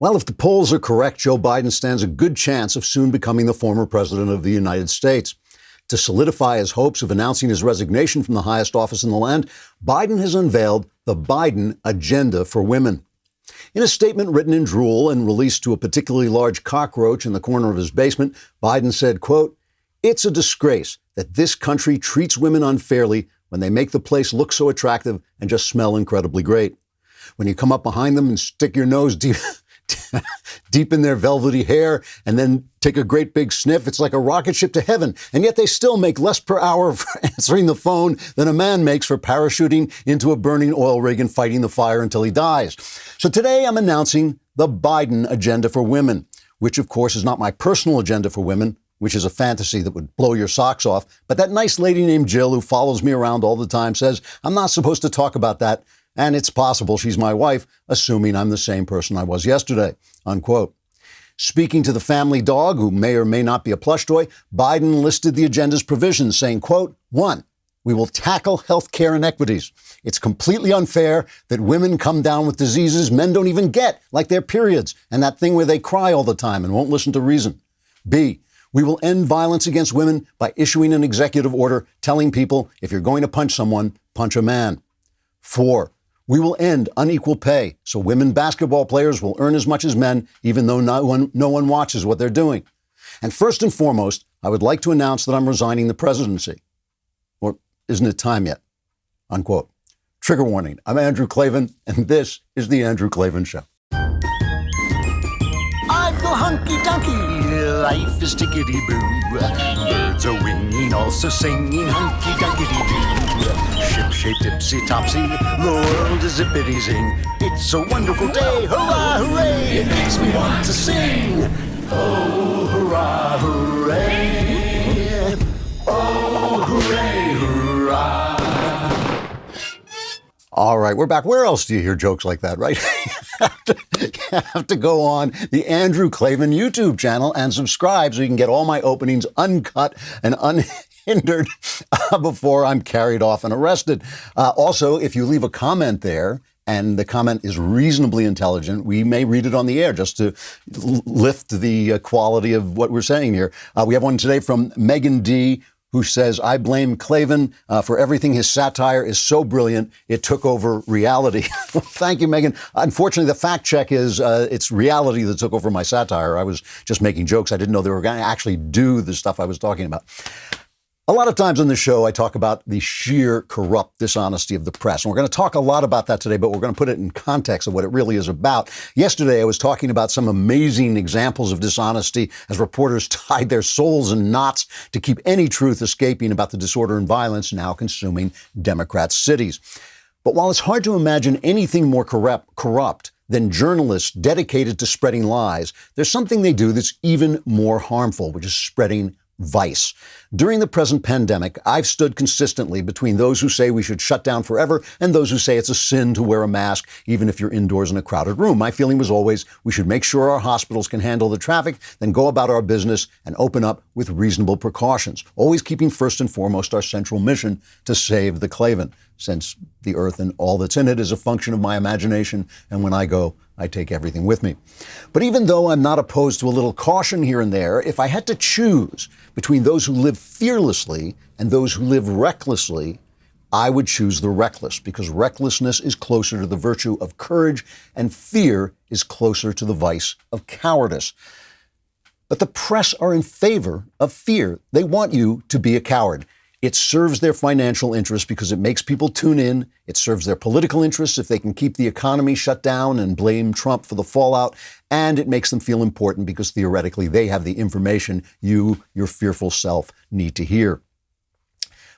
Well, if the polls are correct, Joe Biden stands a good chance of soon becoming the former president of the United States. To solidify his hopes of announcing his resignation from the highest office in the land, Biden has unveiled the Biden Agenda for Women. In a statement written in drool and released to a particularly large cockroach in the corner of his basement, Biden said, quote, "It's a disgrace that this country treats women unfairly when they make the place look so attractive and just smell incredibly great. When you come up behind them and stick your nose deep in their velvety hair and then take a great big sniff, it's like a rocket ship to heaven. And yet they still make less per hour for answering the phone than a man makes for parachuting into a burning oil rig and fighting the fire until he dies." So today I'm announcing the Biden Agenda for Women, which of course is not my personal agenda for women, which is a fantasy that would blow your socks off. But that nice lady named Jill, who follows me around all the time, says I'm not supposed to talk about that. And it's possible she's my wife, assuming I'm the same person I was yesterday, unquote. Speaking to the family dog, who may or may not be a plush toy, Biden listed the agenda's provisions, saying, quote, 1, we will tackle health care inequities. It's completely unfair that women come down with diseases men don't even get, like their periods, and that thing where they cry all the time and won't listen to reason. B, we will end violence against women by issuing an executive order telling people if you're going to punch someone, punch a man. 4, we will end unequal pay, so women basketball players will earn as much as men, even though no one watches what they're doing. And first and foremost, I would like to announce that I'm resigning the presidency. Or isn't it time yet? Unquote. Trigger warning. I'm Andrew Klavan, and this is The Andrew Klavan Show. I feel hunky-dunky, life is tickety-boo. Birds are winging, also singing hunky-dunky-doo. Ship-shaped, ipsy-topsy, the world is zippity-zing. It's a wonderful day, hurrah, hooray! It makes me want to sing. Oh, hurrah, hooray! Oh, hooray, hurrah! All right, we're back. Where else do you hear jokes like that, right? You have to go on the Andrew Klavan YouTube channel and subscribe so you can get all my openings uncut and unhindered before I'm carried off and arrested. Also, if you leave a comment there, and the comment is reasonably intelligent, we may read it on the air just to lift the quality of what we're saying here. We have one today from Megan D., who says, I blame Klavan for everything. His satire is so brilliant, it took over reality. Well, thank you, Megan. Unfortunately, the fact check is it's reality that took over my satire. I was just making jokes. I didn't know they were going to actually do the stuff I was talking about. A lot of times on the show, I talk about the sheer corrupt dishonesty of the press. And we're going to talk a lot about that today, but we're going to put it in context of what it really is about. Yesterday, I was talking about some amazing examples of dishonesty as reporters tied their souls in knots to keep any truth escaping about the disorder and violence now consuming Democrat cities. But while it's hard to imagine anything more corrupt than journalists dedicated to spreading lies, there's something they do that's even more harmful, which is spreading vice. During the present pandemic, I've stood consistently between those who say we should shut down forever and those who say it's a sin to wear a mask, even if you're indoors in a crowded room. My feeling was always we should make sure our hospitals can handle the traffic, then go about our business and open up with reasonable precautions, always keeping first and foremost our central mission to save the Klavan, since the earth and all that's in it is a function of my imagination, and when I go, I take everything with me. But even though I'm not opposed to a little caution here and there, if I had to choose between those who live fearlessly and those who live recklessly, I would choose the reckless, because recklessness is closer to the virtue of courage and fear is closer to the vice of cowardice. But the press are in favor of fear. They want you to be a coward. It serves their financial interests because it makes people tune in. It serves their political interests if they can keep the economy shut down and blame Trump for the fallout. And it makes them feel important because theoretically they have the information you, your fearful self, need to hear.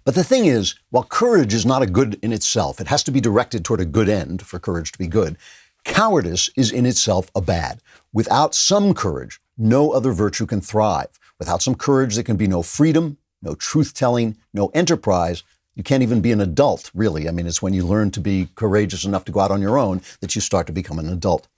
But the thing is, while courage is not a good in itself, it has to be directed toward a good end for courage to be good. Cowardice is in itself a bad. Without some courage, no other virtue can thrive. Without some courage, there can be no freedom, no truth-telling, no enterprise. You can't even be an adult, really. I mean, it's when you learn to be courageous enough to go out on your own that you start to become an adult.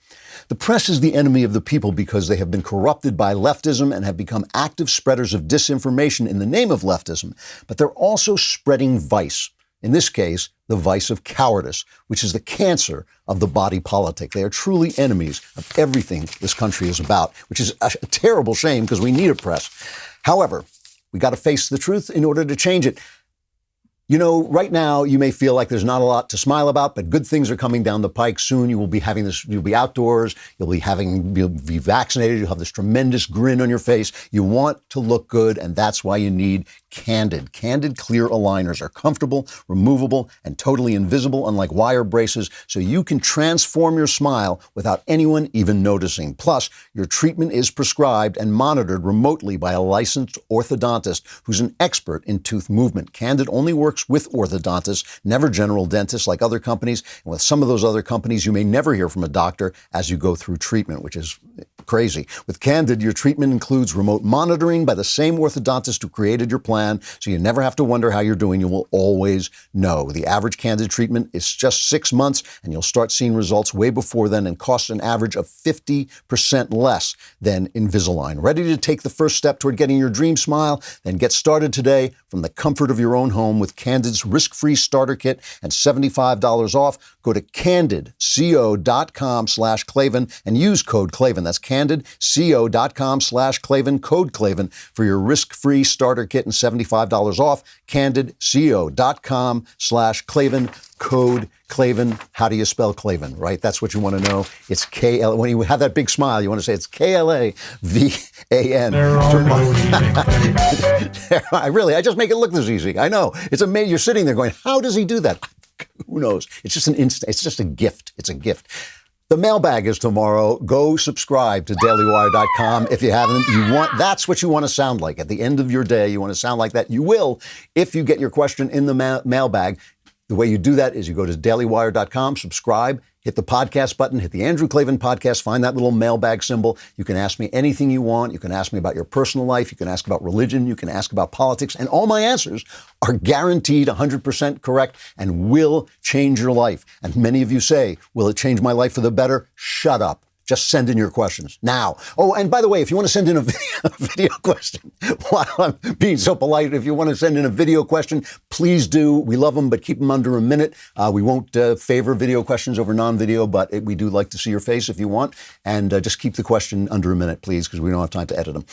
The press is the enemy of the people because they have been corrupted by leftism and have become active spreaders of disinformation in the name of leftism, but they're also spreading vice. In this case, the vice of cowardice, which is the cancer of the body politic. They are truly enemies of everything this country is about, which is a terrible shame because we need a press. However, we got to face the truth in order to change it. You know, right now you may feel like there's not a lot to smile about, but good things are coming down the pike soon. You will be having this, you'll be outdoors, you'll be vaccinated, you'll have this tremendous grin on your face. You want to look good, and that's why you need Candid. Candid clear aligners are comfortable, removable, and totally invisible, unlike wire braces, so you can transform your smile without anyone even noticing. Plus, your treatment is prescribed and monitored remotely by a licensed orthodontist who's an expert in tooth movement. Candid only works with orthodontists, never general dentists like other companies. And with some of those other companies, you may never hear from a doctor as you go through treatment, which is crazy. With Candid, your treatment includes remote monitoring by the same orthodontist who created your plan, so you never have to wonder how you're doing. You will always know. The average Candid treatment is just 6 months, and you'll start seeing results way before then and cost an average of 50% less than Invisalign. Ready to take the first step toward getting your dream smile? Then get started today from the comfort of your own home with Candid's risk-free starter kit and $75 off. Go to candidco.com/Klavan and use code Klavan. That's candidco.com/Klavan, code Klavan for your risk-free starter kit and $75 off. candidco.com/Klavan, code Klavan. How do you spell Klavan, right? That's what you want to know. It's K-L. When you have that big smile, you want to say it's K-L-A-V-A-N. There are no I just make it look this easy. I know. It's amazing. You're sitting there going, how does he do that? Who knows? It's just an instant. It's just a gift. It's a gift. The mailbag is tomorrow. Go subscribe to dailywire.com if you haven't. That's what you want to sound like. At the end of your day, you want to sound like that. You will if you get your question in the mailbag. The way you do that is you go to dailywire.com, subscribe, hit the podcast button, hit the Andrew Klavan podcast, find that little mailbag symbol. You can ask me anything you want. You can ask me about your personal life. You can ask about religion. You can ask about politics. And all my answers are guaranteed 100% correct and will change your life. And many of you say, will it change my life for the better? Shut up. Just send in your questions now. Oh, and by the way, if you want to send in a video question, while I'm being so polite, if you want to send in a video question, please do. We love them, but keep them under a minute. We won't favor video questions over non-video, but we do like to see your face if you want. And just keep the question under a minute, please, because we don't have time to edit them.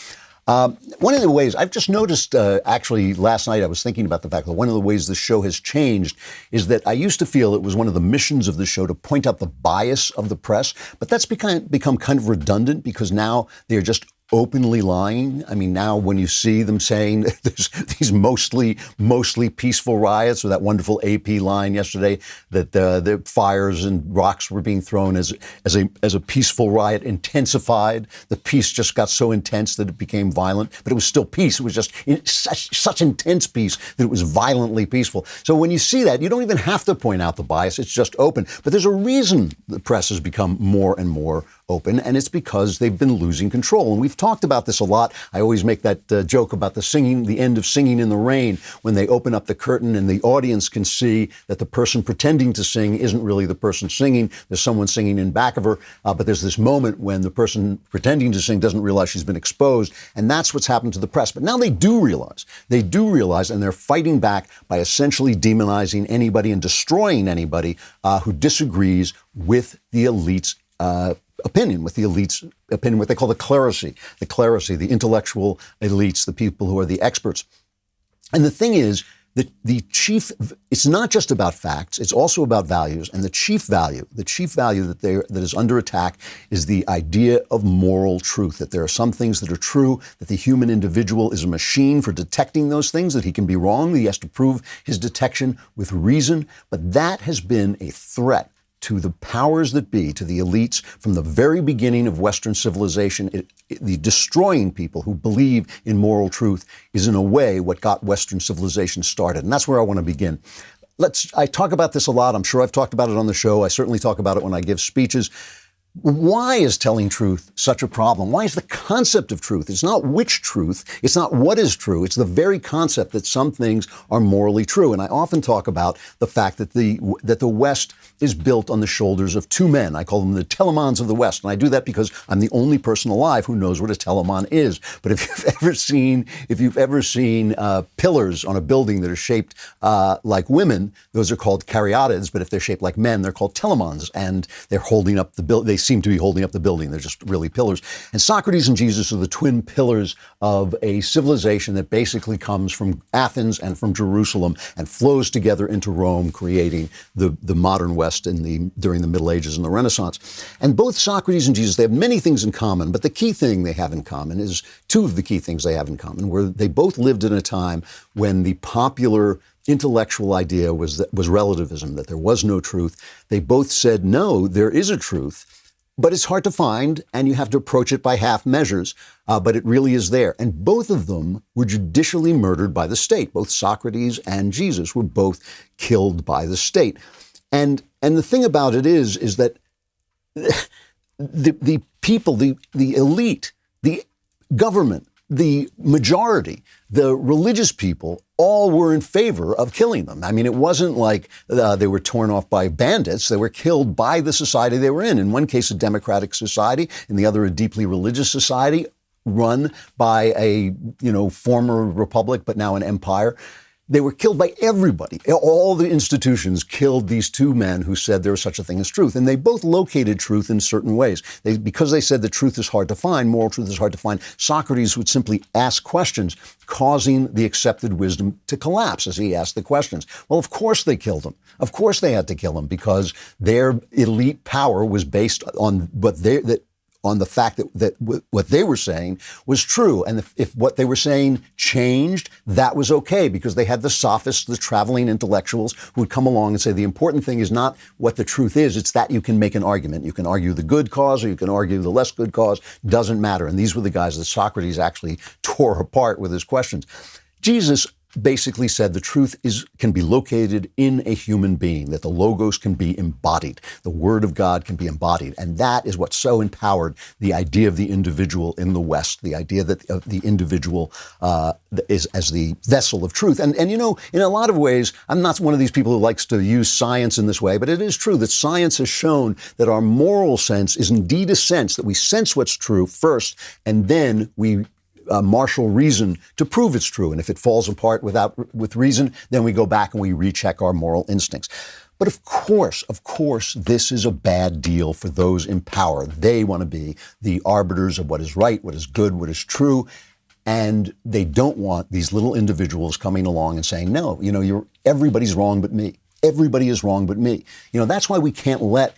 One of the ways I've just noticed, actually last night I was thinking about the fact that one of the ways the show has changed is that I used to feel it was one of the missions of the show to point out the bias of the press, but that's become kind of redundant because now they're just openly lying. I mean, now when you see them saying there's these mostly peaceful riots, or that wonderful AP line yesterday that the fires and rocks were being thrown as a peaceful riot intensified. The peace just got so intense that it became violent, but it was still peace. It was just such intense peace that it was violently peaceful. So when you see that, you don't even have to point out the bias. It's just open. But there's a reason the press has become more and more open, and it's because they've been losing control. And we've talked about this a lot. I always make that joke about the end of Singing in the Rain, when they open up the curtain and the audience can see that the person pretending to sing isn't really the person singing. There's someone singing in back of her, but there's this moment when the person pretending to sing doesn't realize she's been exposed, and that's what's happened to the press. But now they do realize, and they're fighting back by essentially demonizing anybody and destroying anybody who disagrees with the elite's opinion, what they call the clerisy, the intellectual elites, the people who are the experts. And the thing is that it's not just about facts, it's also about values. And the chief value that is under attack is the idea of moral truth, that there are some things that are true, that the human individual is a machine for detecting those things, that he can be wrong, that he has to prove his detection with reason. But that has been a threat to the powers that be, to the elites, from the very beginning of Western civilization. The destroying people who believe in moral truth is, in a way, what got Western civilization started. And that's where I want to begin. I talk about this a lot. I'm sure I've talked about it on the show. I certainly talk about it when I give speeches. Why is telling truth such a problem? Why is the concept of truth? It's not which truth. It's not what is true. It's the very concept that some things are morally true. And I often talk about the fact that the West is built on the shoulders of two men. I call them the Telemans of the West. And I do that because I'm the only person alive who knows what a Teleman is. But if you've ever seen pillars on a building that are shaped like women, those are called caryatids. But if they're shaped like men, they're called Telemans. And they're holding up the building. They seem to be holding up the building. They're just really pillars. And Socrates and Jesus are the twin pillars of a civilization that basically comes from Athens and from Jerusalem and flows together into Rome, creating the modern West during the Middle Ages and the Renaissance. And both Socrates and Jesus, they have many things in common, but the key thing they have in common is two of the key things they have in common, where they both lived in a time when the popular intellectual idea was relativism, that there was no truth. They both said, no, there is a truth, but it's hard to find, and you have to approach it by half measures, but it really is there. And both of them were judicially murdered by the state. Both Socrates and Jesus were both killed by the state. And the thing about it is that the people, the elite, the government, the majority, the religious people, all were in favor of killing them. I mean, it wasn't like they were torn off by bandits. They were killed by the society they were in one case, a democratic society, in the other, a deeply religious society run by a, former republic, but now an empire. They were killed by everybody. All the institutions killed these two men who said there was such a thing as truth. And they both located truth in certain ways. Because they said that truth is hard to find, moral truth is hard to find, Socrates would simply ask questions, causing the accepted wisdom to collapse as he asked the questions. Well, of course they killed him. Of course they had to kill him because their elite power was based on the fact that what they were saying was true. And if what they were saying changed, that was okay, because they had the sophists, the traveling intellectuals, who would come along and say the important thing is not what the truth is, it's that you can make an argument. You can argue the good cause or you can argue the less good cause, doesn't matter. And these were the guys that Socrates actually tore apart with his questions. Jesus basically said the truth can be located in a human being, that the logos can be embodied, the word of God can be embodied. And that is what so empowered the idea of the individual in the West, the idea that the individual is as the vessel of truth. And in a lot of ways, I'm not one of these people who likes to use science in this way, but it is true that science has shown that our moral sense is indeed a sense that we sense what's true first, and then we marshal reason to prove it's true. And if it falls apart with reason, then we go back and we recheck our moral instincts. But of course, this is a bad deal for those in power. They want to be the arbiters of what is right, what is good, what is true. And they don't want these little individuals coming along and saying, no, everybody's wrong but me. Everybody is wrong but me. That's why we can't let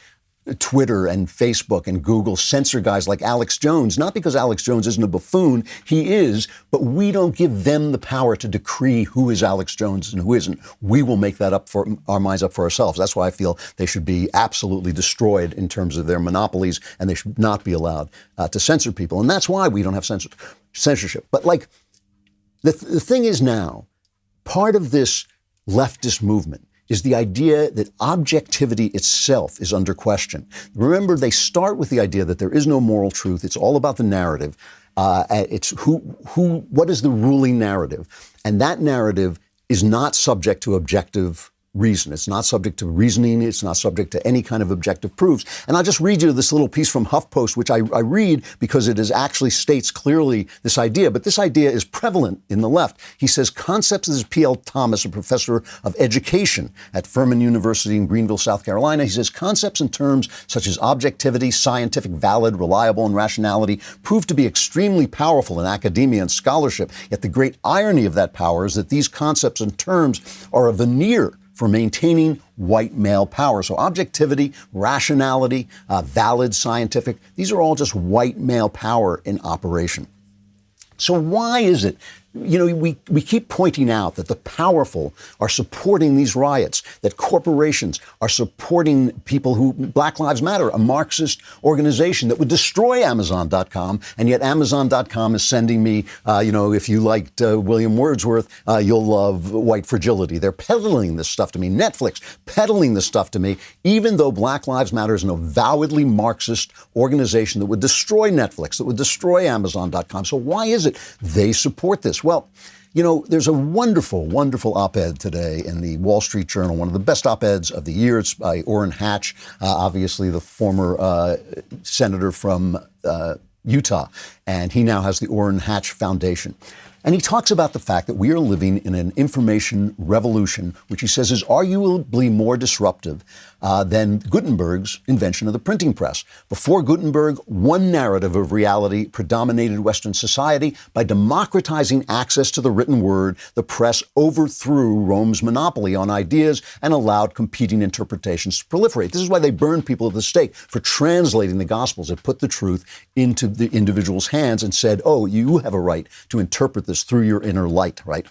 Twitter and Facebook and Google censor guys like Alex Jones, not because Alex Jones isn't a buffoon, he is, but we don't give them the power to decree who is Alex Jones and who isn't. We will make that up for our minds up for ourselves. That's why I feel they should be absolutely destroyed in terms of their monopolies, and they should not be allowed to censor people. And that's why we don't have censorship. But the thing is now, part of this leftist movement is the idea that objectivity itself is under question. Remember, they start with the idea that there is no moral truth. It's all about the narrative. It's what is the ruling narrative? And that narrative is not subject to objective reason. It's not subject to reasoning. It's not subject to any kind of objective proofs. And I'll just read you this little piece from HuffPost, which I read because it actually states clearly this idea. But this idea is prevalent in the left. He says, concepts, this is P.L. Thomas, a professor of education at Furman University in Greenville, South Carolina. He says, concepts and terms such as objectivity, scientific, valid, reliable, and rationality prove to be extremely powerful in academia and scholarship. Yet the great irony of that power is that these concepts and terms are a veneer for maintaining white male power. So objectivity, rationality, valid, scientific, these are all just white male power in operation. So why is it we keep pointing out that the powerful are supporting these riots, that corporations are supporting people who, Black Lives Matter, a Marxist organization that would destroy Amazon.com, and yet Amazon.com is sending me, if you liked William Wordsworth, you'll love white fragility. They're peddling this stuff to me. Netflix peddling this stuff to me, even though Black Lives Matter is an avowedly Marxist organization that would destroy Netflix, that would destroy Amazon.com. So why is it they support this? Well, there's a wonderful, wonderful op-ed today in the Wall Street Journal, one of the best op-eds of the year. It's by Orrin Hatch, obviously the former senator from Utah, and he now has the Orrin Hatch Foundation. And he talks about the fact that we are living in an information revolution, which he says is arguably more disruptive than Gutenberg's invention of the printing press. Before Gutenberg, one narrative of reality predominated Western society. By democratizing access to the written word, the press overthrew Rome's monopoly on ideas and allowed competing interpretations to proliferate. This is why they burned people at the stake for translating the Gospels. It put the truth into the individual's hands and said, oh, you have a right to interpret this through your inner light, right?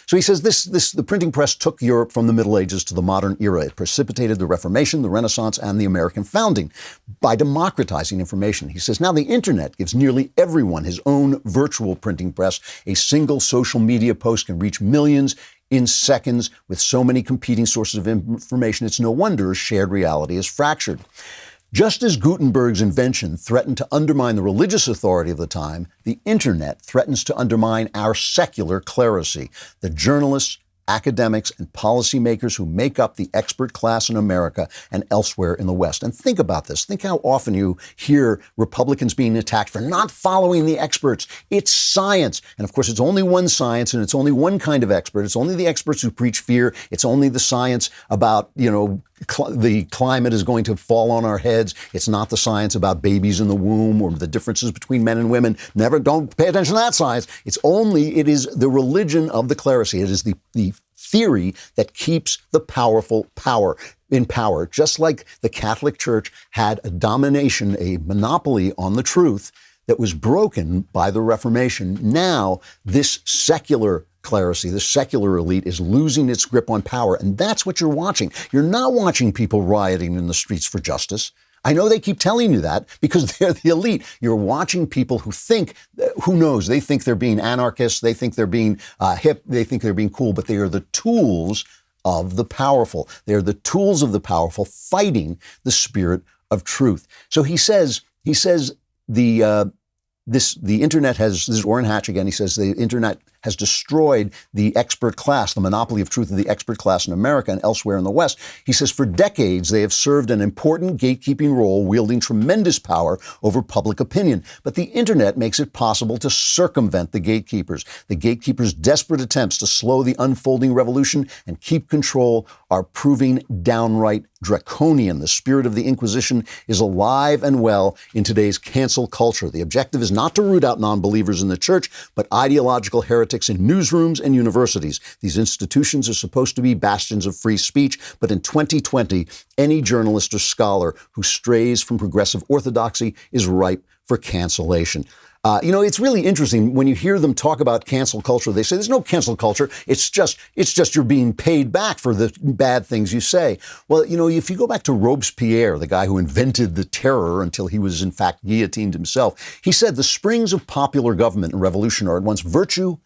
So he says the printing press took Europe from the Middle Ages to the modern era. It precipitated the Reformation, the Renaissance, and the American founding by democratizing information. He says now the internet gives nearly everyone his own virtual printing press. A single social media post can reach millions in seconds. With so many competing sources of information, it's no wonder shared reality is fractured. Just as Gutenberg's invention threatened to undermine the religious authority of the time, the internet threatens to undermine our secular clerisy. The journalists, academics, and policymakers who make up the expert class in America and elsewhere in the West. And think about this. Think how often you hear Republicans being attacked for not following the experts. It's science. And of course, it's only one science, and it's only one kind of expert. It's only the experts who preach fear. It's only the science about, the climate is going to fall on our heads. It's not the science about babies in the womb or the differences between men and women. Don't pay attention to that science. It is the religion of the clerisy. It is the theory that keeps the powerful in power. Just like the Catholic Church had a domination, a monopoly on the truth that was broken by the Reformation. Now, this secular clerisy, the secular elite, is losing its grip on power. And that's what you're watching. You're not watching people rioting in the streets for justice. I know they keep telling you that because they're the elite. You're watching people who think, who knows, they think they're being anarchists, they think they're being hip, they think they're being cool, but they are the tools of the powerful. They're the tools of the powerful fighting the spirit of truth. So he says the internet has, this is Orrin Hatch again, he says the internet has destroyed the expert class, the monopoly of truth of the expert class in America and elsewhere in the West. He says for decades they have served an important gatekeeping role, wielding tremendous power over public opinion. But the internet makes it possible to circumvent the gatekeepers. The gatekeepers' desperate attempts to slow the unfolding revolution and keep control are proving downright draconian. The spirit of the Inquisition is alive and well in today's cancel culture. The objective is not to root out non-believers in the church, but ideological heretics in newsrooms and universities. These institutions are supposed to be bastions of free speech, but in 2020, any journalist or scholar who strays from progressive orthodoxy is ripe for cancellation. It's really interesting when you hear them talk about cancel culture. They say there's no cancel culture. It's just you're being paid back for the bad things you say. Well, if you go back to Robespierre, the guy who invented the terror until he was in fact guillotined himself, he said the springs of popular government and revolution are at once virtue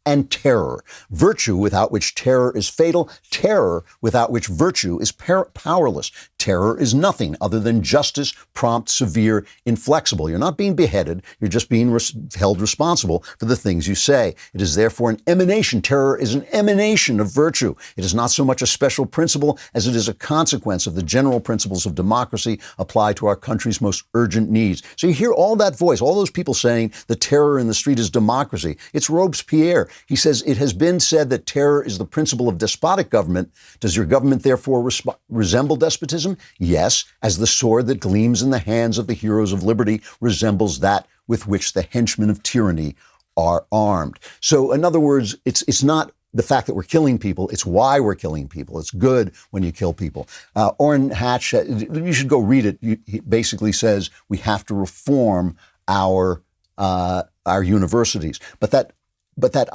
and terror. Virtue without which terror is fatal. Terror without which virtue is powerless. Terror is nothing other than justice, prompt, severe, inflexible. You're not being beheaded. You're just being held responsible for the things you say. It is therefore an emanation. Terror is an emanation of virtue. It is not so much a special principle as it is a consequence of the general principles of democracy applied to our country's most urgent needs. So you hear all that voice, all those people saying the terror in the street is democracy. It's Robespierre. He says, it has been said that terror is the principle of despotic government. Does your government therefore resemble despotism? Yes, as the sword that gleams in the hands of the heroes of liberty resembles that with which the henchmen of tyranny are armed. So in other words, it's not the fact that we're killing people, it's why we're killing people. It's good when you kill people. Orrin Hatch, you should go read it. He basically says we have to reform our universities. But But that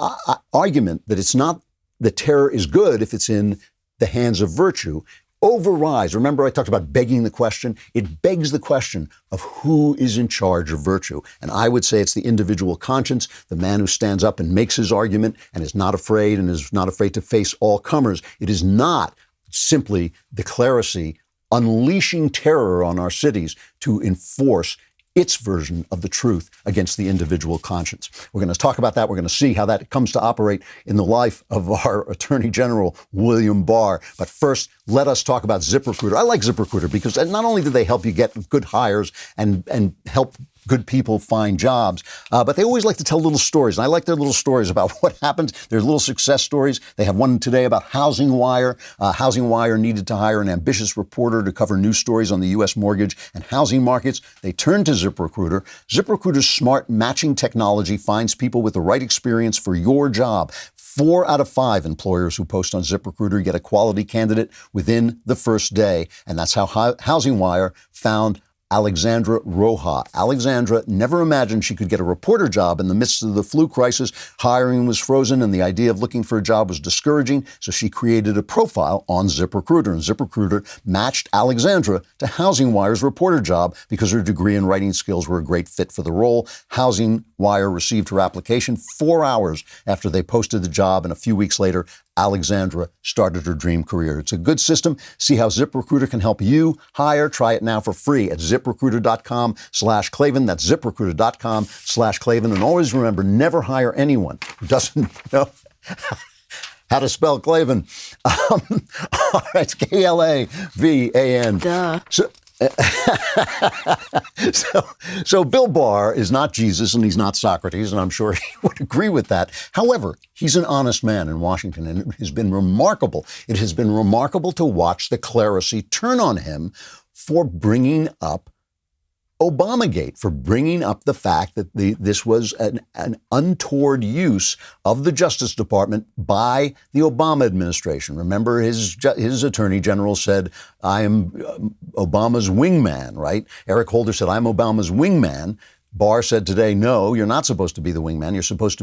argument that it's not, that terror is good if it's in the hands of virtue, overrides. Remember, I talked about begging the question. It begs the question of who is in charge of virtue. And I would say it's the individual conscience, the man who stands up and makes his argument and is not afraid to face all comers. It is not simply the clerisy unleashing terror on our cities to enforce its version of the truth against the individual conscience. We're going to talk about that. We're going to see how that comes to operate in the life of our Attorney General, William Barr. But first, let us talk about ZipRecruiter. I like ZipRecruiter because not only do they help you get good hires and help good people find jobs, but they always like to tell little stories. And I like their little stories about what happened. Their little success stories. They have one today about Housing Wire. Housing Wire needed to hire an ambitious reporter to cover news stories on the U.S. mortgage and housing markets. They turned to ZipRecruiter. ZipRecruiter's smart matching technology finds people with the right experience for your job. 4 out of 5 employers who post on ZipRecruiter get a quality candidate within the first day. And that's how Housing Wire found Alexandra Roja. Alexandra never imagined she could get a reporter job in the midst of the flu crisis. Hiring was frozen and the idea of looking for a job was discouraging, so she created a profile on ZipRecruiter. And ZipRecruiter matched Alexandra to Housing Wire's reporter job because her degree and writing skills were a great fit for the role. Housing Wire received her application 4 hours after they posted the job, and a few weeks later, Alexandra started her dream career. It's a good system. See how ZipRecruiter can help you hire. Try it now for free at ZipRecruiter.com/Klavan. That's ZipRecruiter.com/Klavan. And always remember, never hire anyone who doesn't know how to spell Klavan. All right, Klavan. Duh. So Bill Barr is not Jesus and he's not Socrates, and I'm sure he would agree with that. However, he's an honest man in Washington, and it has been remarkable. It has been remarkable to watch the clerisy turn on him for bringing up Obamagate, for bringing up the fact that this was an untoward use of the Justice Department by the Obama administration. Remember, his attorney general said, I am Obama's wingman, right? Eric Holder said, I'm Obama's wingman. Barr said today, no, you're not supposed to be the wingman. You're supposed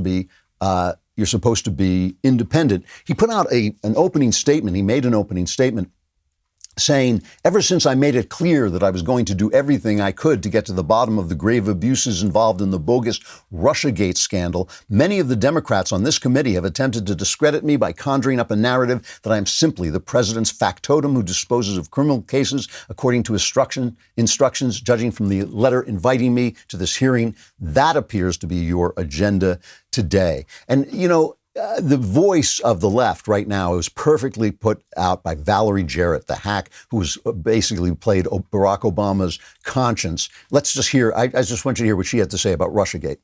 to be independent. He put out an opening statement. He made an opening statement saying, ever since I made it clear that I was going to do everything I could to get to the bottom of the grave abuses involved in the bogus Russiagate scandal, many of the Democrats on this committee have attempted to discredit me by conjuring up a narrative that I am simply the president's factotum who disposes of criminal cases according to instructions, judging from the letter inviting me to this hearing. That appears to be your agenda today. And, you know, the voice of the left right now is perfectly put out by Valerie Jarrett, the hack who's basically played Barack Obama's conscience. Let's just hear, I just want you to hear what she had to say about Russiagate.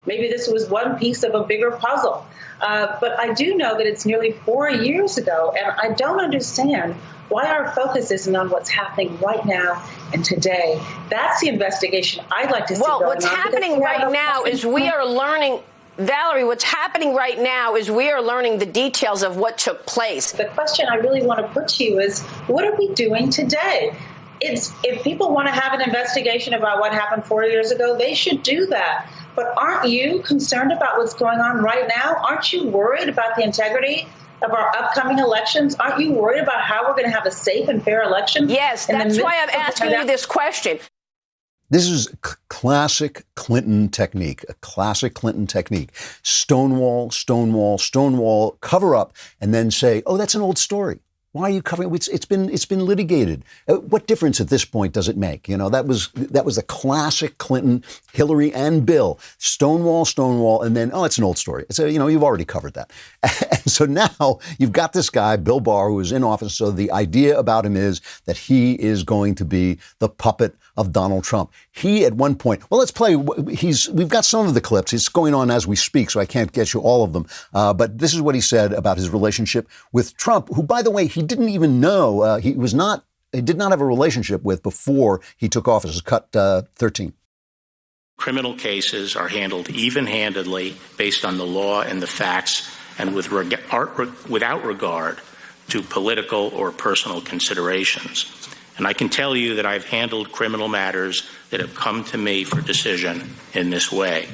Maybe this was one piece of a bigger puzzle. But I do know that it's nearly 4 years ago, and I don't understand why our focus isn't on what's happening right now and today. That's the investigation I'd like to see. Well, what's happening right now is we are learning... Valerie, what's happening right now is we are learning the details of what took place. The question I really want to put to you is, what are we doing today? If people want to have an investigation about what happened 4 years ago, they should do that. But aren't you concerned about what's going on right now? Aren't you worried about the integrity of our upcoming elections? Aren't you worried about how we're going to have a safe and fair election? Yes, that's why I'm asking you this question. This is classic Clinton technique, a classic Clinton technique. Stonewall, stonewall, stonewall, cover up, and then say, oh, that's an old story. Why are you covering it? It's been litigated. What difference at this point does it make? You know, that was a classic Clinton, Hillary and Bill. Stonewall, stonewall, and then, oh, it's an old story. It's you've already covered that. And so now you've got this guy, Bill Barr, who is in office. So the idea about him is that he is going to be the puppet of Donald Trump. He at one point, well, let's play. We've got some of the clips. It's going on as we speak, so I can't get you all of them. But this is what he said about his relationship with Trump, who, by the way, he didn't even know he did not have a relationship with before he took office. It's cut 13. Criminal cases are handled even-handedly based on the law and the facts and without regard to political or personal considerations. And I can tell you that I've handled criminal matters that have come to me for decision in this way.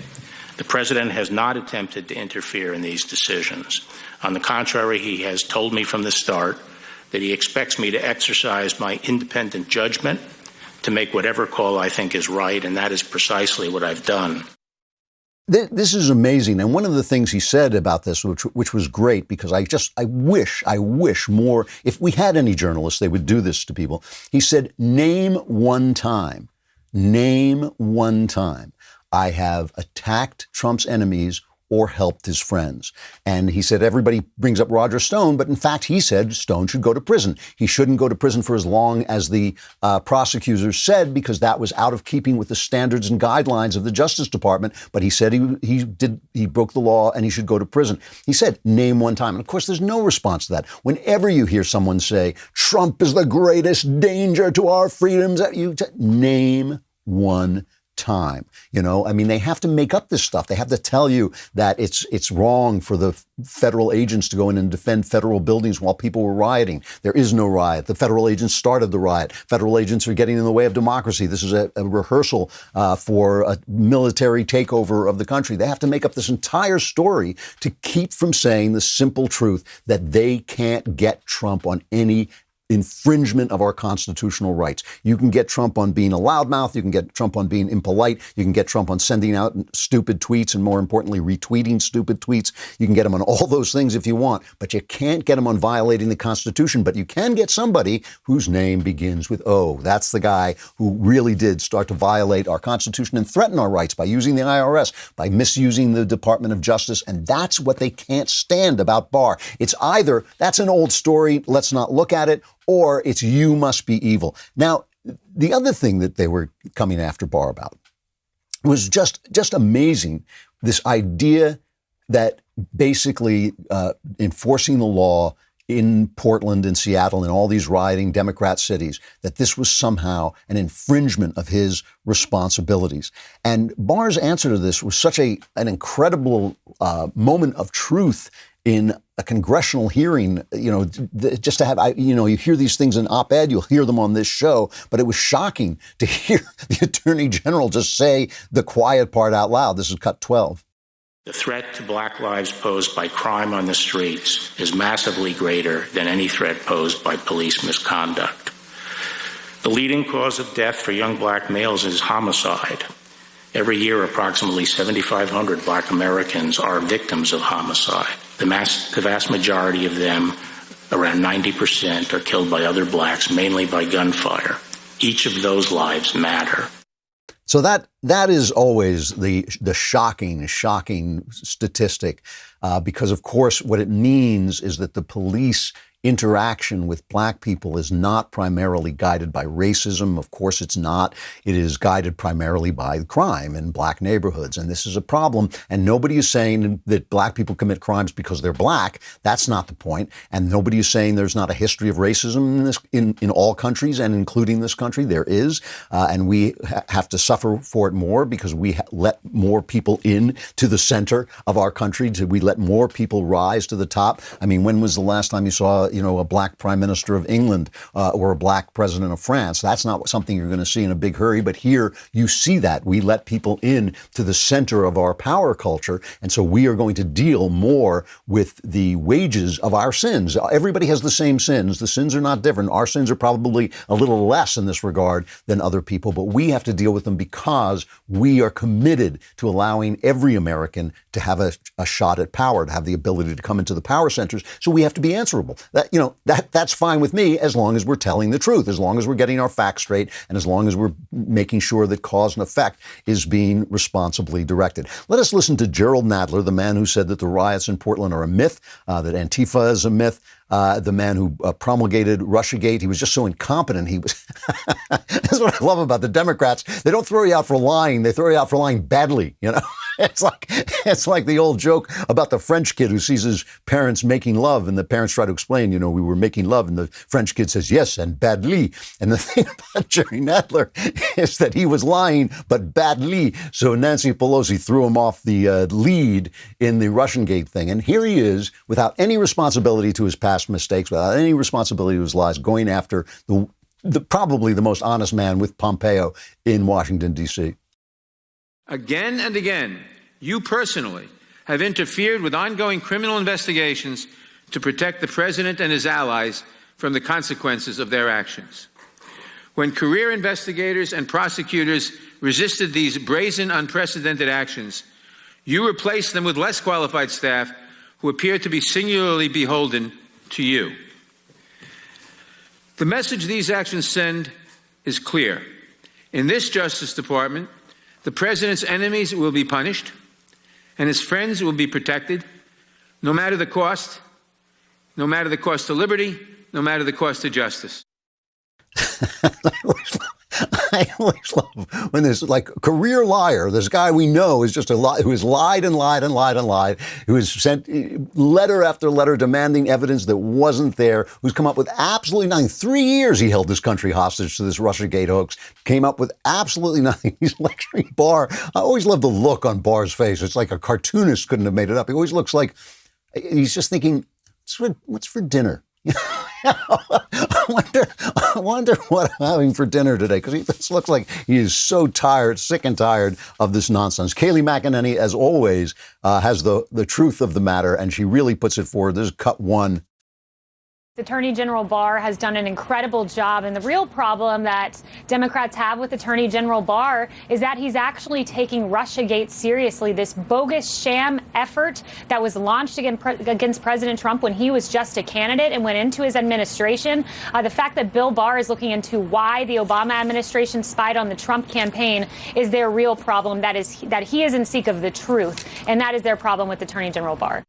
The president has not attempted to interfere in these decisions. On the contrary, he has told me from the start that he expects me to exercise my independent judgment to make whatever call I think is right, and that is precisely what I've done. This is amazing. And one of the things he said about this, which was great, because I wish more, if we had any journalists, they would do this to people. He said, name one time I have attacked Trump's enemies or helped his friends. And he said everybody brings up Roger Stone, but in fact, he said Stone should go to prison. He shouldn't go to prison for as long as the prosecutors said, because that was out of keeping with the standards and guidelines of the Justice Department. But he said he broke the law and he should go to prison. He said, name one time. And of course, there's no response to that. Whenever you hear someone say, Trump is the greatest danger to our freedoms, you name one time. You know, I mean, they have to make up this stuff. They have to tell you that it's wrong for the federal agents to go in and defend federal buildings while people were rioting. There is no riot. The federal agents started the riot. Federal agents are getting in the way of democracy. This is a rehearsal for a military takeover of the country. They have to make up this entire story to keep from saying the simple truth that they can't get Trump on any infringement of our constitutional rights. You can get Trump on being a loudmouth. You can get Trump on being impolite. You can get Trump on sending out stupid tweets and, more importantly, retweeting stupid tweets. You can get him on all those things if you want, but you can't get him on violating the Constitution. But you can get somebody whose name begins with O. That's the guy who really did start to violate our Constitution and threaten our rights by using the IRS, by misusing the Department of Justice. And that's what they can't stand about Barr. It's either that's an old story, let's not look at it, or it's you must be evil. Now, the other thing that they were coming after Barr about was just amazing, this idea that basically enforcing the law in Portland and Seattle and all these rioting Democrat cities, that this was somehow an infringement of his responsibilities. And Barr's answer to this was such an incredible moment of truth in a congressional hearing, you know, just to have, you hear these things in op-ed, you'll hear them on this show, but it was shocking to hear the Attorney General just say the quiet part out loud. This is cut 12. The threat to black lives posed by crime on the streets is massively greater than any threat posed by police misconduct. The leading cause of death for young black males is homicide. Every year, approximately 7,500 black Americans are victims of homicide. The vast majority of them, around 90%, are killed by other blacks, mainly by gunfire. Each of those lives matter. So that is always the shocking statistic, because, of course, what it means is that the police interaction with black people is not primarily guided by racism. Of course, it's not. It is guided primarily by crime in black neighborhoods. And this is a problem. And nobody is saying that black people commit crimes because they're black. That's not the point. And nobody is saying there's not a history of racism in all countries, and including this country. There is. And we have to suffer for it more because we let more people in to the center of our country. We let more people rise to the top. I mean, when was the last time you saw a black prime minister of England or a black president of France? That's not something you're going to see in a big hurry. But here you see that. We let people in to the center of our power culture. And so we are going to deal more with the wages of our sins. Everybody has the same sins. The sins are not different. Our sins are probably a little less in this regard than other people, but we have to deal with them because we are committed to allowing every American to have a shot at power, to have the ability to come into the power centers. So we have to be answerable. That's fine with me as long as we're telling the truth, as long as we're getting our facts straight, and as long as we're making sure that cause and effect is being responsibly directed. Let us listen to Gerald Nadler, the man who said that the riots in Portland are a myth, that Antifa is a myth, the man who promulgated Russiagate. He was just so incompetent. He was. That's what I love about the Democrats. They don't throw you out for lying. They throw you out for lying badly. It's like the old joke about the French kid who sees his parents making love, and the parents try to explain, we were making love, and the French kid says, yes, and badly. And the thing about Jerry Nadler is that he was lying, but badly. So Nancy Pelosi threw him off the lead in the Russiagate thing. And here he is, without any responsibility to his past mistakes, without any responsibility to his lies, going after the probably the most honest man with Pompeo in Washington, D.C. Again and again, you personally have interfered with ongoing criminal investigations to protect the president and his allies from the consequences of their actions. When career investigators and prosecutors resisted these brazen, unprecedented actions, you replaced them with less qualified staff who appear to be singularly beholden to you. The message these actions send is clear. In this Justice Department, the president's enemies will be punished and his friends will be protected, no matter the cost to liberty, no matter the cost to justice. I always love when there's like a career liar, this guy we know is just a lie, who has lied and lied and lied and lied, who has sent letter after letter demanding evidence that wasn't there, who's come up with absolutely nothing. 3 years he held this country hostage to this Russiagate hoax, came up with absolutely nothing. He's lecturing Barr. I always love the look on Barr's face. It's like a cartoonist couldn't have made it up. He always looks like he's just thinking, what's for dinner? I wonder what I'm having for dinner today, because he just looks like he is so tired, sick and tired of this nonsense. Kayleigh McEnany, as always, has the truth of the matter, and she really puts it forward. This is cut one. Attorney General Barr has done an incredible job, and the real problem that Democrats have with Attorney General Barr is that he's actually taking Russiagate seriously, this bogus sham effort that was launched against President Trump when he was just a candidate and went into his administration. The fact that Bill Barr is looking into why the Obama administration spied on the Trump campaign is their real problem. That he is in seek of the truth, and that is their problem with Attorney General Barr.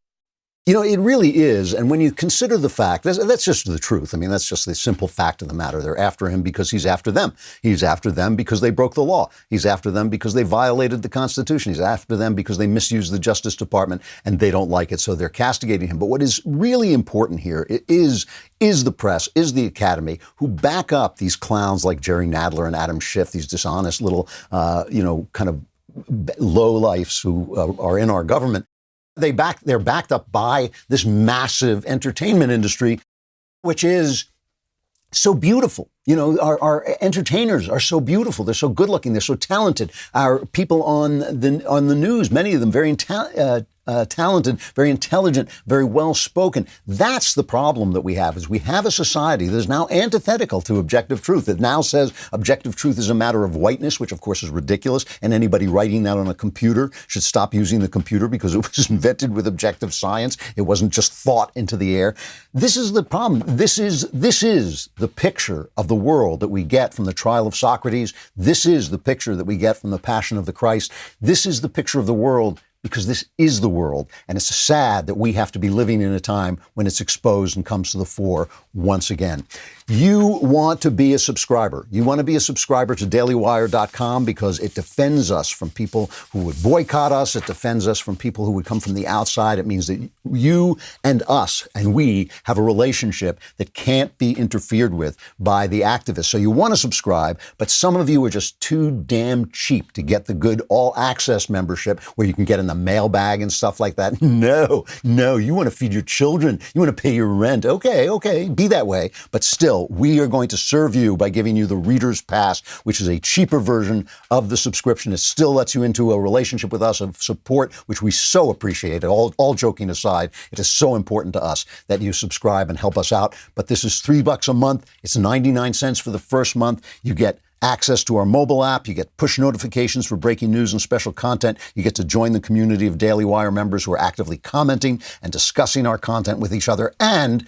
You know, it really is. And when you consider the fact, that's just the truth. I mean, that's just the simple fact of the matter. They're after him because he's after them. He's after them because they broke the law. He's after them because they violated the Constitution. He's after them because they misused the Justice Department and they don't like it. So they're castigating him. But what is really important here is the press, is the Academy, who back up these clowns like Jerry Nadler and Adam Schiff, these dishonest little, kind of lowlifes who are in our government. They're backed up by this massive entertainment industry, which is so beautiful. You know, our entertainers are so beautiful. They're so good looking. They're so talented. Our people on the news, many of them very talented, very intelligent, very well spoken. That's the problem that we have, is we have a society that is now antithetical to objective truth. It now says objective truth is a matter of whiteness, which of course is ridiculous. And anybody writing that on a computer should stop using the computer, because it was invented with objective science. It wasn't just thought into the air. This is the problem. This is the picture of the world that we get from the trial of Socrates. This is the picture that we get from the Passion of the Christ. This is the picture of the world, because this is the world. And it's sad that we have to be living in a time when it's exposed and comes to the fore once again. You want to be a subscriber. You want to be a subscriber to dailywire.com because it defends us from people who would boycott us. It defends us from people who would come from the outside. It means that you and us and we have a relationship that can't be interfered with by the activists. So you want to subscribe, but some of you are just too damn cheap to get the good all access membership where you can get in the mailbag and stuff like that. No, you want to feed your children. You want to pay your rent. Okay, be that way. But still, we are going to serve you by giving you the Reader's Pass, which is a cheaper version of the subscription. It still lets you into a relationship with us of support, which we so appreciate. All joking aside, it is so important to us that you subscribe and help us out. But this is $3 a month. It's 99 cents for the first month. You get access to our mobile app. You get push notifications for breaking news and special content. You get to join the community of Daily Wire members who are actively commenting and discussing our content with each other. And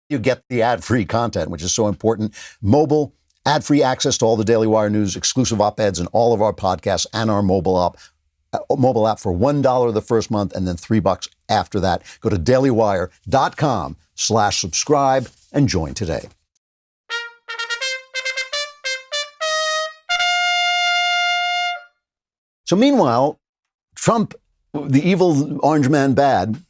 you get the ad-free content, which is so important. Mobile, ad-free access to all the Daily Wire news, exclusive op-eds, and all of our podcasts, and our mobile app for $1 the first month, and then $3 after that. Go to dailywire.com/subscribe and join today. So meanwhile, Trump, the evil orange man bad,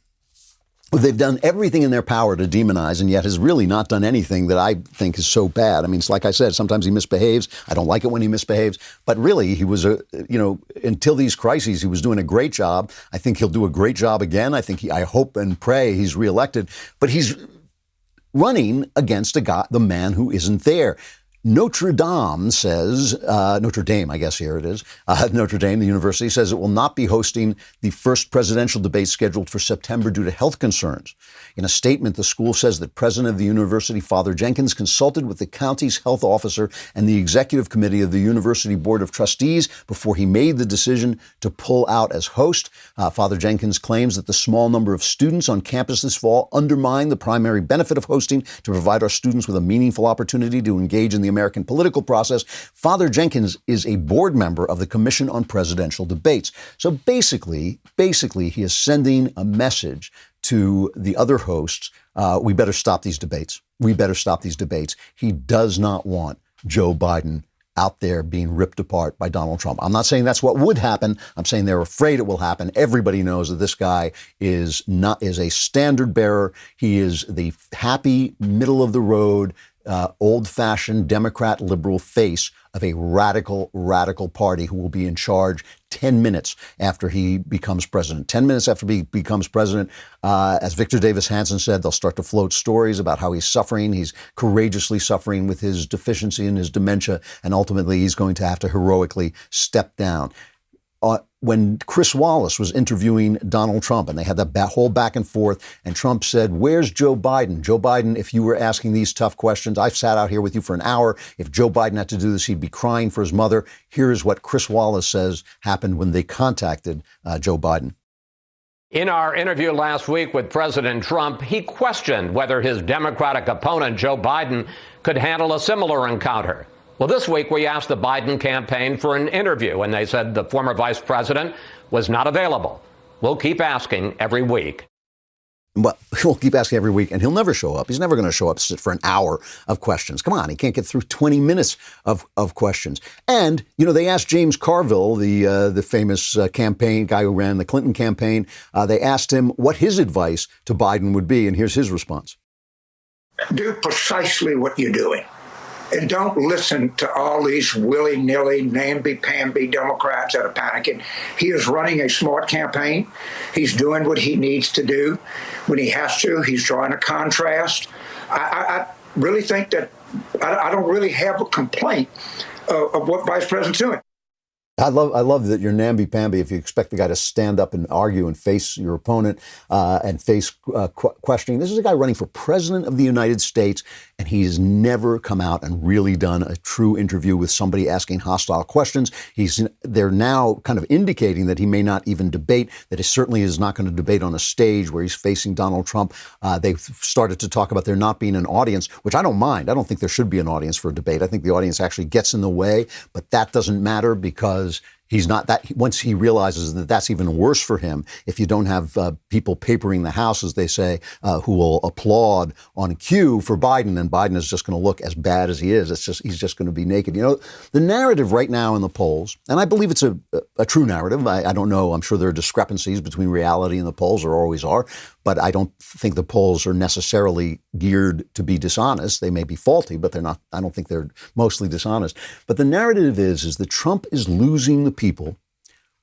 they've done everything in their power to demonize, and yet has really not done anything that I think is so bad. I mean, it's like I said, sometimes he misbehaves. I don't like it when he misbehaves. But really, he was, until these crises, he was doing a great job. I think he'll do a great job again. I hope and pray he's reelected. But he's running against the man who isn't there. Notre Dame says, Notre Dame, I guess here it is, Notre Dame, the university, says it will not be hosting the first presidential debate scheduled for September due to health concerns. In a statement, the school says that president of the university, Father Jenkins, consulted with the county's health officer and the executive committee of the university board of trustees before he made the decision to pull out as host. Father Jenkins claims that the small number of students on campus this fall undermine the primary benefit of hosting to provide our students with a meaningful opportunity to engage in the American political process. Father Jenkins is a board member of the Commission on Presidential Debates. So basically, he is sending a message to the other hosts. We better stop these debates. We better stop these debates. He does not want Joe Biden out there being ripped apart by Donald Trump. I'm not saying that's what would happen. I'm saying they're afraid it will happen. Everybody knows that this guy is a standard bearer. He is the happy, middle of the road, old-fashioned Democrat liberal face of a radical party who will be in charge 10 minutes after he becomes president. 10 minutes after he becomes president, as Victor Davis Hanson said, they'll start to float stories about how he's suffering. He's courageously suffering with his deficiency and his dementia, and ultimately he's going to have to heroically step down. When Chris Wallace was interviewing Donald Trump and they had that whole back and forth, and Trump said, "Where's Joe Biden? Joe Biden, if you were asking these tough questions, I've sat out here with you for an hour. If Joe Biden had to do this, he'd be crying for his mother." Here is what Chris Wallace says happened when they contacted Joe Biden. In our interview last week with President Trump, he questioned whether his Democratic opponent, Joe Biden, could handle a similar encounter. Well, this week we asked the Biden campaign for an interview, and they said the former vice president was not available. We'll keep asking every week. Well, we'll keep asking every week, and he'll never show up. He's never going to show up for an hour of questions. Come on, he can't get through 20 minutes of questions. And, they asked James Carville, the famous campaign guy who ran the Clinton campaign, they asked him what his advice to Biden would be, and here's his response. Do precisely what you're doing. And don't listen to all these willy-nilly, namby-pamby Democrats that are panicking. He is running a smart campaign. He's doing what he needs to do. When he has to, he's drawing a contrast. I really think that I don't really have a complaint of what Vice President's doing. I love that you're namby-pamby if you expect the guy to stand up and argue and face your opponent and face questioning. This is a guy running for president of the United States, and he's never come out and really done a true interview with somebody asking hostile questions. They're now kind of indicating that he may not even debate, that he certainly is not going to debate on a stage where he's facing Donald Trump. They've started to talk about there not being an audience, which I don't mind. I don't think there should be an audience for a debate. I think the audience actually gets in the way, but that doesn't matter because he's not that. Once he realizes that that's even worse for him, if you don't have people papering the house, as they say, who will applaud on cue for Biden, then Biden is just going to look as bad as he is. He's just going to be naked. The narrative right now in the polls, and I believe it's a true narrative. I don't know. I'm sure there are discrepancies between reality and the polls. There always are. But I don't think the polls are necessarily geared to be dishonest. They may be faulty, but they're not. I don't think they're mostly dishonest. But the narrative is that Trump is losing the people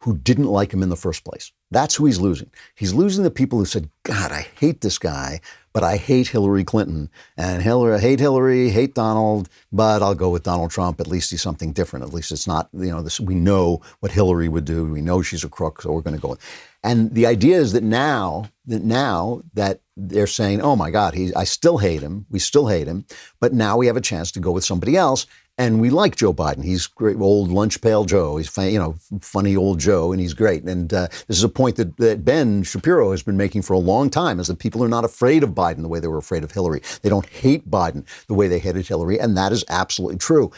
who didn't like him in the first place. That's who he's losing. He's losing the people who said, "God, I hate this guy, but I hate Hillary Clinton. And hate Hillary, hate Donald, but I'll go with Donald Trump. At least he's something different. At least it's not, we know what Hillary would do. We know she's a crook, so we're going to go with." And the idea is that now that they're saying, "Oh my God, I still hate him. We still hate him. But now we have a chance to go with somebody else. And we like Joe Biden. He's great, old lunch pail Joe. He's funny old Joe, and he's great." And this is a point that Ben Shapiro has been making for a long time, is that people are not afraid of Biden the way they were afraid of Hillary. They don't hate Biden the way they hated Hillary, and that is absolutely true.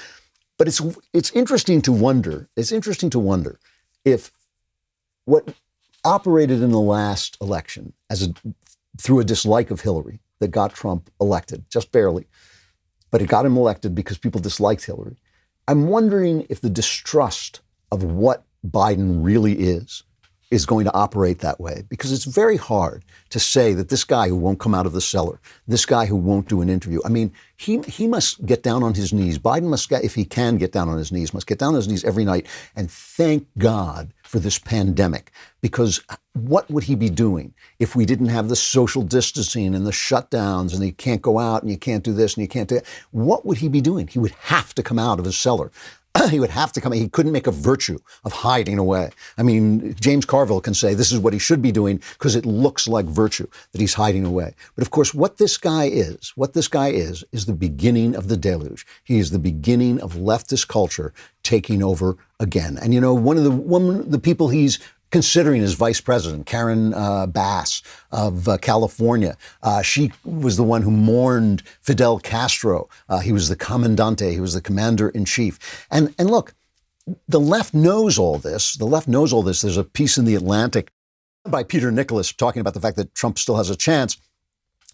But it's interesting to wonder. It's interesting to wonder if what operated in the last election through a dislike of Hillary that got Trump elected, just barely, but it got him elected because people disliked Hillary. I'm wondering if the distrust of what Biden really is is going to operate that way, because it's very hard to say that this guy who won't come out of the cellar, this guy who won't do an interview, I mean, he must get down on his knees. Biden must, if he can get down on his knees, must get down on his knees every night and thank God for this pandemic, because what would he be doing if we didn't have the social distancing and the shutdowns and you can't go out and you can't do this and you can't do that? What would he be doing? He would have to come out of his cellar. He would have to come. He couldn't make a virtue of hiding away. I mean, James Carville can say this is what he should be doing because it looks like virtue that he's hiding away. But of course, what this guy is the beginning of the deluge. He is the beginning of leftist culture taking over again. And you know, one of the people he's considering as vice president, Karen Bass of California. She was the one who mourned Fidel Castro. He was the comandante. He was the commander in chief. And look, the left knows all this. The left knows all this. There's a piece in The Atlantic by Peter Nicholas talking about the fact that Trump still has a chance.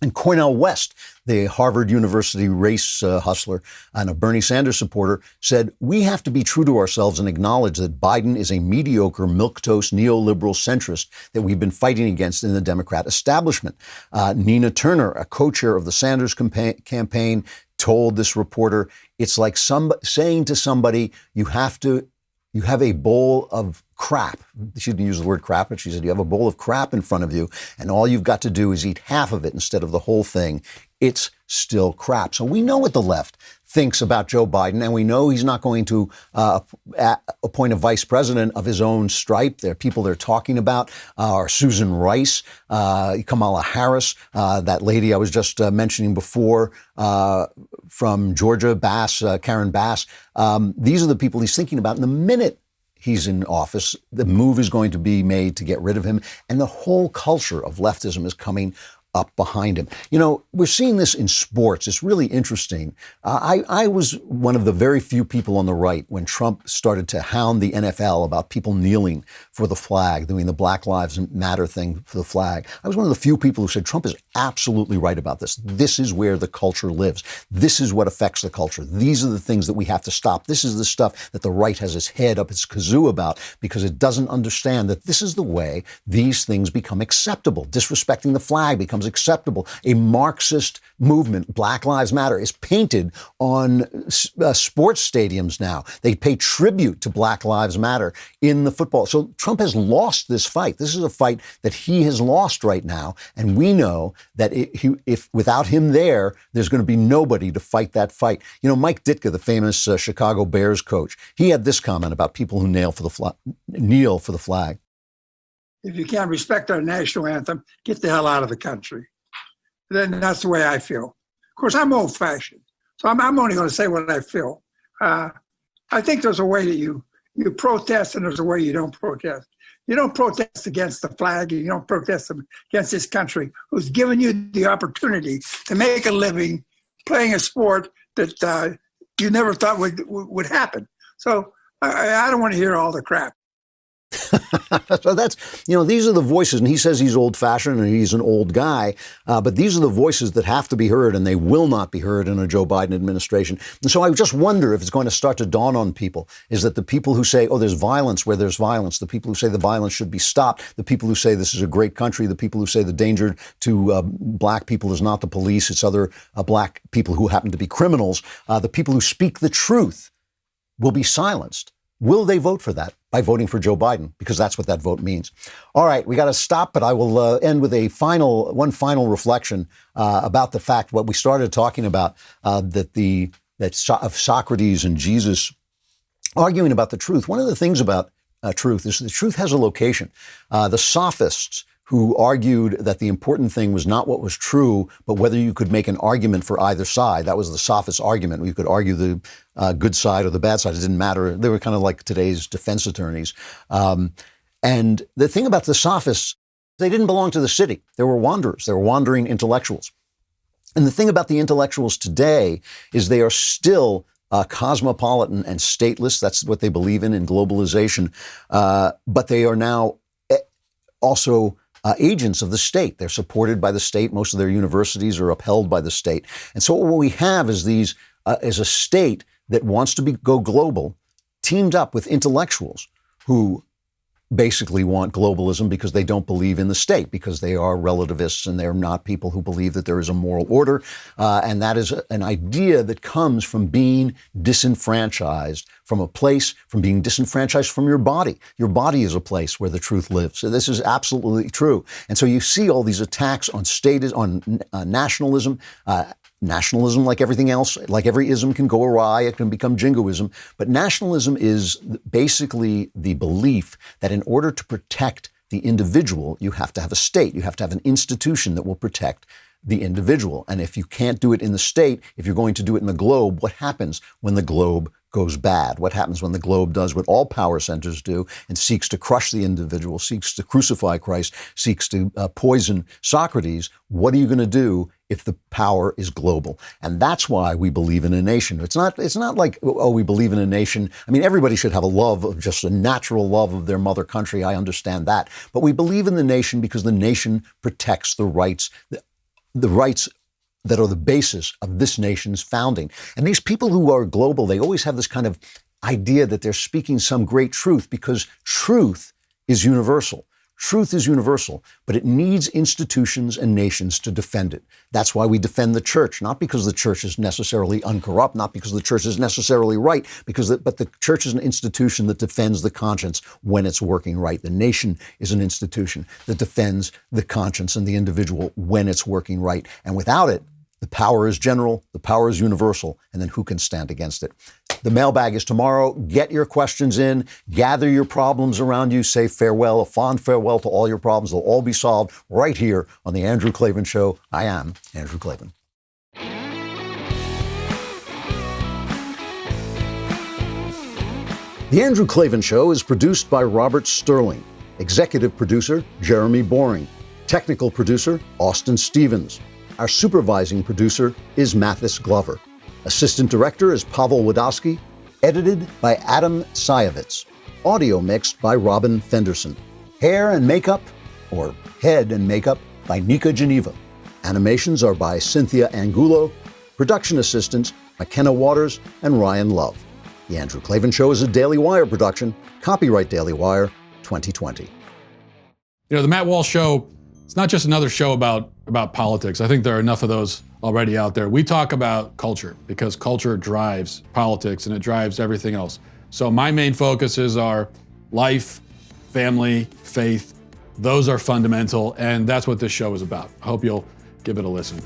And Cornel West, the Harvard University race hustler and a Bernie Sanders supporter, said, we have to be true to ourselves and acknowledge that Biden is a mediocre, milquetoast, neoliberal centrist that we've been fighting against in the Democrat establishment. Nina Turner, a co-chair of the Sanders campaign, told this reporter, it's like saying to somebody, you have a bowl of crap. She didn't use the word crap, but she said, you have a bowl of crap in front of you, and all you've got to do is eat half of it instead of the whole thing. It's still crap. So we know what the left thinks about Joe Biden, and we know he's not going to appoint a vice president of his own stripe. There are people they're talking about are Susan Rice, Kamala Harris, that lady I was just mentioning before from Georgia, Karen Bass. These are the people he's thinking about. And the minute he's in office, the move is going to be made to get rid of him. And the whole culture of leftism is coming up behind him. You know, we're seeing this in sports. It's really interesting. I was one of the very few people on the right when Trump started to hound the NFL about people kneeling for the flag, doing the Black Lives Matter thing for the flag. I was one of the few people who said Trump is absolutely right about this. This is where the culture lives. This is what affects the culture. These are the things that we have to stop. This is the stuff that the right has its head up its kazoo about, because it doesn't understand that this is the way these things become acceptable. Disrespecting the flag becomes acceptable. A Marxist movement, Black Lives Matter, is painted on sports stadiums now. They pay tribute to Black Lives Matter in the football. So Trump has lost this fight. This is a fight that he has lost right now. And we know that if without him there's going to be nobody to fight that fight. You know, Mike Ditka, the famous Chicago Bears coach, he had this comment about people who kneel for the flag. If you can't respect our national anthem, get the hell out of the country. Then that's the way I feel. Of course, I'm old-fashioned, so I'm only going to say what I feel. I think there's a way that you protest, and there's a way you don't protest. You don't protest against the flag. You don't protest against this country who's given you the opportunity to make a living playing a sport that you never thought would happen. So I don't want to hear all the crap. So that's, you know, these are the voices, and he says he's old fashioned and he's an old guy, but these are the voices that have to be heard, and they will not be heard in a Joe Biden administration. And so I just wonder if it's going to start to dawn on people, is that the people who say, oh, there's violence where there's violence, the people who say the violence should be stopped, the people who say this is a great country, the people who say the danger to black people is not the police, it's other black people who happen to be criminals, the people who speak the truth will be silenced. Will they vote for that? By voting for Joe Biden, because that's what that vote means. All right, we got to stop, but I will end with one final reflection about the fact what we started talking about, of Socrates and Jesus arguing about the truth. One of the things about truth is the truth has a location. The sophists who argued that the important thing was not what was true, but whether you could make an argument for either side. That was the sophist argument. You could argue the good side or the bad side. It didn't matter. They were kind of like today's defense attorneys. And the thing about the sophists, they didn't belong to the city. They were wanderers. They were wandering intellectuals. And the thing about the intellectuals today is they are still cosmopolitan and stateless. That's what they believe in globalization. But they are now also agents of the state. They're supported by the state. Most of their universities are upheld by the state. And so what we have is is a state that wants to go global, teamed up with intellectuals who basically want globalism because they don't believe in the state, because they are relativists and they're not people who believe that there is a moral order. And that is an idea that comes from being disenfranchised from being disenfranchised from your body. Your body is a place where the truth lives. So this is absolutely true. And so you see all these attacks on nationalism. Nationalism, like everything else, like every ism, can go awry. It can become jingoism. But nationalism is basically the belief that in order to protect the individual, you have to have a state. You have to have an institution that will protect the individual. And if you can't do it in the state, if you're going to do it in the globe, what happens when the globe goes bad? What happens when the globe does what all power centers do and seeks to crush the individual, seeks to crucify Christ, seeks to poison Socrates? What are you going to do if the power is global? And that's why we believe in a nation. It's not like, oh, we believe in a nation. I mean, everybody should have a love of just a natural love of their mother country. I understand that. But we believe in the nation because the nation protects the rights that are the basis of this nation's founding. And these people who are global, they always have this kind of idea that they're speaking some great truth, because truth is universal. Truth is universal, but it needs institutions and nations to defend it. That's why we defend the church, not because the church is necessarily uncorrupt, not because the church is necessarily right, but the church is an institution that defends the conscience when it's working right. The nation is an institution that defends the conscience and the individual when it's working right. And without it, the power is general, the power is universal, and then who can stand against it? The mailbag is tomorrow. Get your questions in, gather your problems around you, say farewell, a fond farewell to all your problems. They'll all be solved right here on The Andrew Klavan Show. I am Andrew Klavan. The Andrew Klavan Show is produced by Robert Sterling, executive producer Jeremy Boring, technical producer Austin Stevens. Our supervising producer is Mathis Glover. Assistant director is Pavel Wadowski. Edited by Adam Sayevitz. Audio mixed by Robin Fenderson. Hair and makeup, or head and makeup, by Nika Geneva. Animations are by Cynthia Angulo. Production assistants, McKenna Waters and Ryan Love. The Andrew Klavan Show is a Daily Wire production. Copyright Daily Wire 2020. You know, the Matt Walsh Show, it's not just another show about politics. I think there are enough of those already out there. We talk about culture because culture drives politics and it drives everything else. So my main focuses are life, family, faith. Those are fundamental, and that's what this show is about. I hope you'll give it a listen.